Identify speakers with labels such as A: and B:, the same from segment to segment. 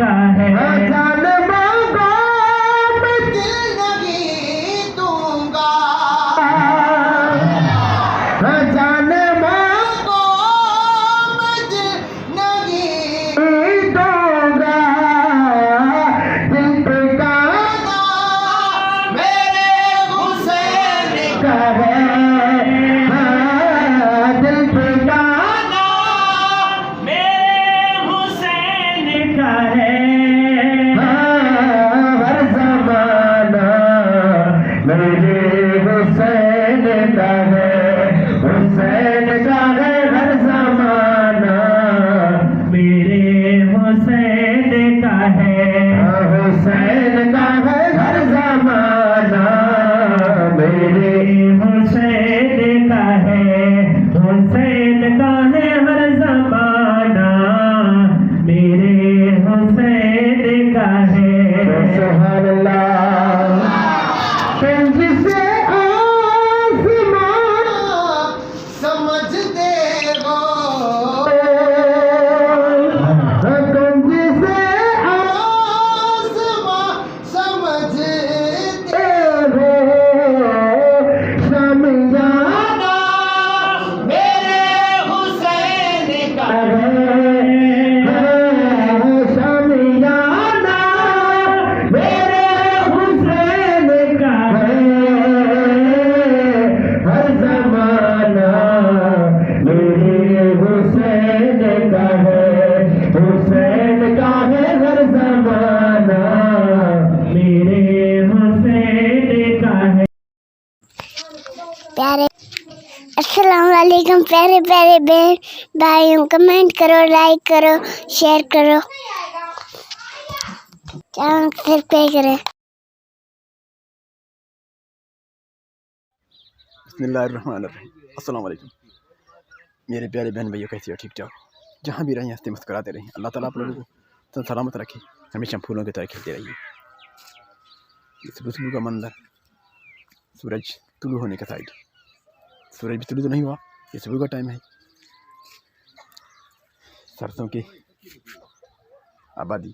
A: का है।
B: जान मांगो मैं दिल नहीं दूंगा, जान मांगो मैं दिल नहीं दूंगा, दिल ठिकाना मेरे हुसैन का है, दिल ठिकाना
A: मेरे हुसैन का है।
B: हर ज़माना मेरे हुसैन का है, हुसैन का है हर ज़माना,
A: मेरे हुसैन का है।
B: हुसैन का है हर ज़माना, मेरे
A: हुसैन का है। हुसैन का है हर जमाना, मेरे हुसैन का है।
B: सुभान अल्लाह। कंज से आसमां समझते हो, कंज से आसमां समझते हो, शमियाना मेरे हुसैन का है, शमियाना मेरे हुसैन का है, हर ज़माना मेरे हुसैन का है, हुसैन का है हर ज़माना,
A: मेरे हुसैन का है।
C: प्यारे अस्सलाम वालेकुम प्यारे प्यारे बहन भाइयों, कमेंट करो, लाइक करो, शेयर करो, चैनल सब्सक्राइब करें।
D: बिस्मिल्लाहिर्रहमानिर्रहीम। अस्सलाम वालेकुम मेरे प्यारे बहन भाइयों, कैसे हो? ठीक ठाक? जहाँ भी रहें हंसते मुस्कुराते रहें। अल्लाह ताला आप लोगों को सलामत रखे, हमेशा फूलों की तरह खिलते रहिए। इस सुबह का मंजर, सूरज तुलू होने का साइड, सूरज भी तुलू तो नहीं हुआ, ये सुबह का टाइम है। सरसों की आबादी,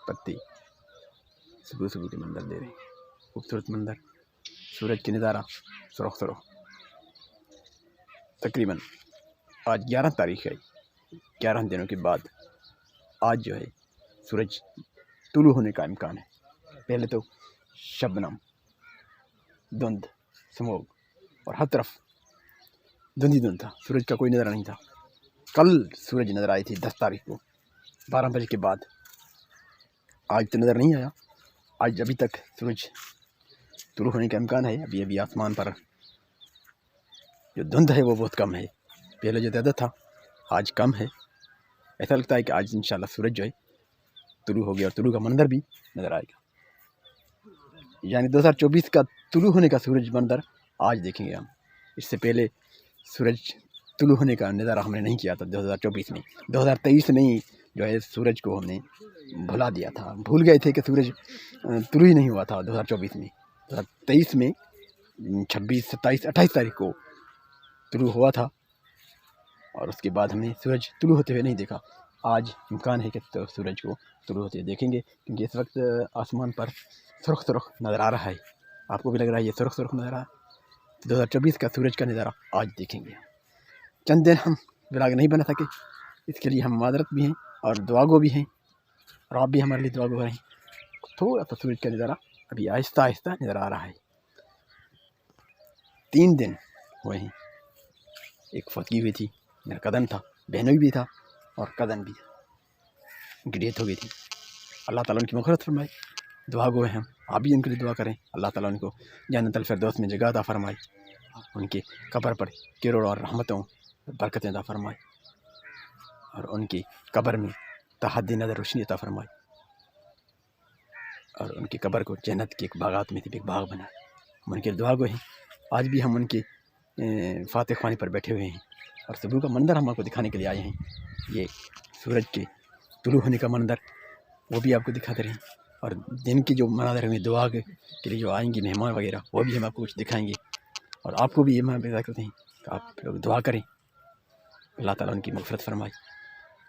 D: पत्ती सुबह सुबह के मंजर दे रहे हैं, खूबसूरत मंजर। सूरज की नज़ारा सुरख सुरख। तकरीबन आज 11 तारीख है, 11 दिनों के बाद आज जो है सूरज तुलू होने का इम्कान है। पहले तो शबनम, धुंध, स्मोक और हर तरफ धुंध ही धुंध था, सूरज का कोई नज़ारा नहीं था। कल सूरज नज़र आई थी 10 तारीख को 12 बजे के बाद, आज तो नज़र नहीं आया। आज अभी तक सूरज तुलू होने का इम्कान है। अभी अभी आसमान पर जो धुंध है वो बहुत कम है, पहले जो ज़्यादा था आज कम है। ऐसा लगता है कि आज इंशाल्लाह सूरज जो है तुलू हो गया और तुलू का मंजर भी नज़र आएगा। यानी 2024 का तुलू होने का सूरज मंजर आज देखेंगे हम। इससे पहले सूरज तुलू होने का नज़ारा हमने नहीं किया था 2024 में। 2023 में ही जो है सूरज को हमने भुला दिया था, भूल गए थे कि सूरज तुलू ही नहीं हुआ था 2024 में। 2023 में 26, 27, 28 तारीख को तुलू हुआ था और उसके बाद हमने सूरज तुलू होते हुए नहीं देखा। आज इम्कान है कि तो सूरज को तुलू होते हुए देखेंगे, क्योंकि इस वक्त आसमान पर सुरख सुरख नज़र आ रहा है। आपको भी लग रहा है ये सुरख सुरख नज़र आ रहा है। 2024 का सूरज का नज़ारा आज देखेंगे। चंद दिन हम ब्लॉग नहीं बना सके, इसके लिए हम माजरत भी हैं और दुआगो भी हैं, और आप भी हमारे लिए दुआगो रहें। थोड़ा सा सूरज का नज़ारा अभी आहिस्ता आहिस्ता नज़र आ रहा है। 3 दिन हुए हैं, एक फौतगी हुई थी, मेरा कज़न था, बहनोई भी था और कज़न भी, उनकी डेथ हो गई थी। अल्लाह ताला उनकी मग़फ़िरत फरमाए। दुआ गो हैं हम, आप भी उनके लिए दुआ करें। अल्लाह ताला उनको जन्नतुल फिरदौस में जगह अता फरमाए, उनके कब्र पर करोड़ों और रहमतों बरकतें अता फरमाए और उनकी कब्र में तहद्दी नज़र रोशनी अता फरमाए और उनकी कब्र को जन्नत के एक बागात में से एक बाग बनाए। हम उनके दुआ गो हैं। आज भी हम उनके फातिह ख़्वानी पर बैठे हुए हैं और सुबह का मंजर हम आपको दिखाने के लिए आए हैं। ये सूरज के तुलू होने का मंजर वो भी आपको दिखाते रहें, और दिन की जो मनाज़र हुए दुआ के लिए जो आएंगे मेहमान वगैरह, वो भी हम आपको कुछ दिखाएंगे। और आपको भी ये मैं पैदा करते हैं कि आप लोग दुआ करें, अल्लाह ताला उनकी मग़फ़िरत फरमाए।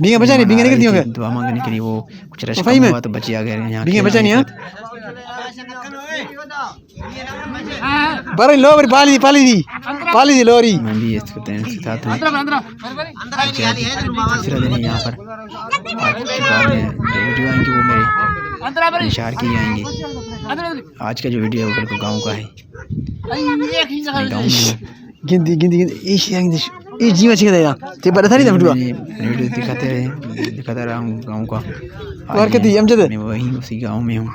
D: बींगे बचा नहीं, बींगे निकलती होंगे
E: दुआ मांगने के लिए वो कुछ रश
D: सफाई में?
E: हुआ तो बच्चे आ गए हैं यहाँ
D: बींगे
E: खेलने
D: बचा नहीं
E: के
D: हाँ
E: साथ।
D: बड़ी लोरी पाली दी लोरी
E: मैं भी इसके साथ हूँ। तीसरा दिन है यहाँ पर। आज के बाद में जो वीडियो आएंगे वो मेरे निशार के ही आएंगे। आज का जो वीडियो है वो बिल्कुल गाँव का है। मैं गाँव में हूँ।
D: गिनती ये जीवा सीखा देगा ते बड़ा था नहीं था
E: मैंने वीडियो दिखाता रहा हूँ गाँव का।
D: और कहती है अमजद
E: मैं वहीं उसी गाँव में हूँ।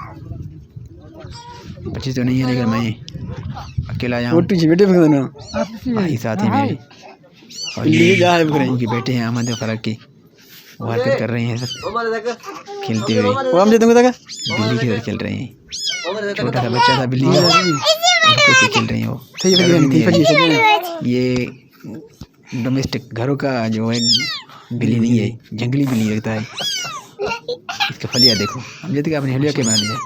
E: बच्चे तो नहीं है लेकिन मैं अकेला यहाँ हूँ।
D: वोटू जी बेटे बगल ना
E: भाई साथ ही मेरे और
D: लिए जा है बकरे
E: उनके बेटे हैं अहमद फरक के। वो हरकत कर रहे हैं सब खेलते हुए।
D: वो अमजद को तक
E: बिल्ली की तरह खेल रहे हैं। छोटा सा बच्चा था बिल्ली का उसको खेल रहे हैं वो।
D: सही है
E: ये डोमेस्टिक घरों का जो है बिल्ली नहीं है, जंगली बिल्ली लगता है। इसका फलिया देखो, हम जैसे कि आपने हलिया के बना दिया।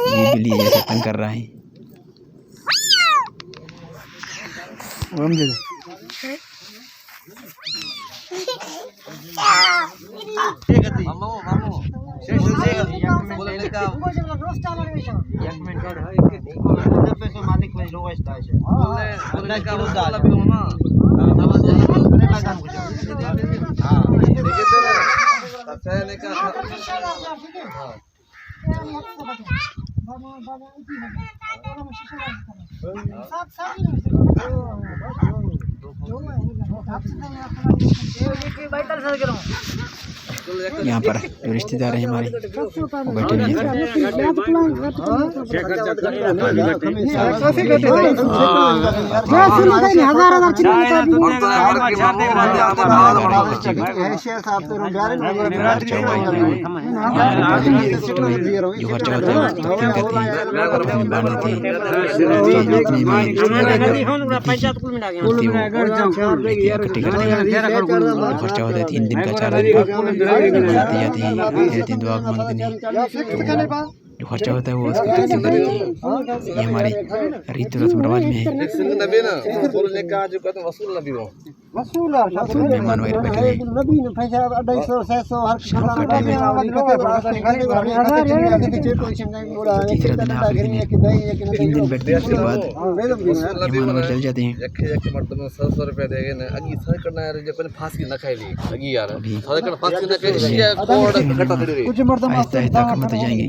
E: ये बिल्ली जैसे तंग कर रहा है।
D: वो अमजद
E: यहाँ पर जो रिश्तेदार हैं हमारे वो बैठे हुए जो खर्चा होता है इकट्ठे करते हैं। खर्चा होता है 3 दिन का 4 दिन का जाती है दुआ मांगते हैं। जो खर्चा होता है वो उसको तकसीम कर देती है। ये हमारे रीत रस्म रवाज में है। मेहमान वगैरह बैठे हुए शाम का टाइम है। तीसरा दिन आखिरी दिन है। 3 दिन बैठते हैं उसके बाद मेहमान वगैरह चल जाते हैं। आहिस्ता आहिस्ता खत्म हो जाएंगे।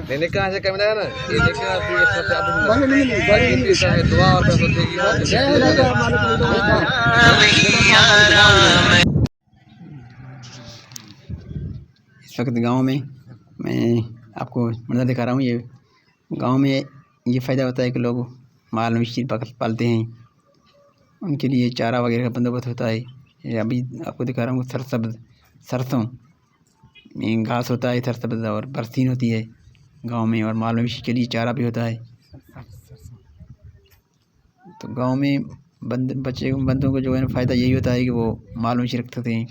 B: मैंने कहा से कैमरा है ना ये देखा तू एक सबसे दुआ और
E: इस वक्त गांव में मैं आपको मंजर दिखा रहा हूँ। ये गांव में ये फ़ायदा होता है कि लोग माल मवेशी पालते हैं, उनके लिए चारा वगैरह का बंदोबस्त होता है। ये अभी आपको दिखा रहा हूँ सरसों में घास होता है, सरसब्ज़ और बरसीन होती है गांव में, और माल मवेशी के लिए चारा भी होता है। तो गांव में बंदों को जो है फ़ायदा यही होता है कि वो माल मवेशी रख सकते हैं।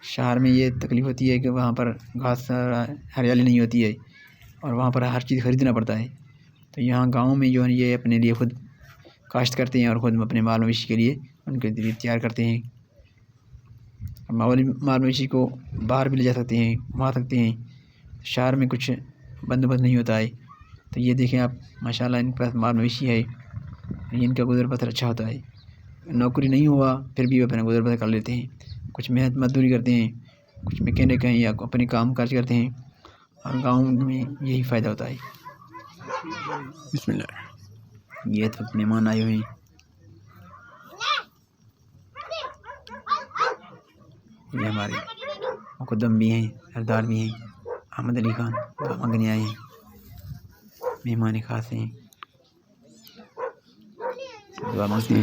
E: शहर में ये तकलीफ़ होती है कि वहाँ पर घास हरियाली नहीं होती है और वहाँ पर हर चीज़ ख़रीदना पड़ता है। तो यहाँ गांव में जो है ये अपने लिए खुद काश्त करते हैं और ख़ुद अपने माल मवेशी के लिए उनके लिए तैयार करते हैं। माल मवेशी को बाहर भी ले जा सकते हैं, घुमा सकते हैं। शहर में कुछ बंदोबस्त नहीं होता है। तो ये देखें आप, माशाल्लाह इनके पास माल मवेशी है, इनका गुजर बसर अच्छा होता है। नौकरी नहीं हुआ फिर भी वो अपना गुजर बसर कर लेते हैं। कुछ मेहनत मजदूरी करते हैं, कुछ मैकेनिक हैं या अपने काम काज करते हैं, और गांव में यही फ़ायदा होता है। बिस्मिल्लाह। ये तो मेहमान आए हुए हैं। ये हमारे मुकद्दम भी हैं, सरदार भी हैं, अहमद अली खान मंगने आए हैं, मेहमान खास हैं। दुआ मांगते हैं।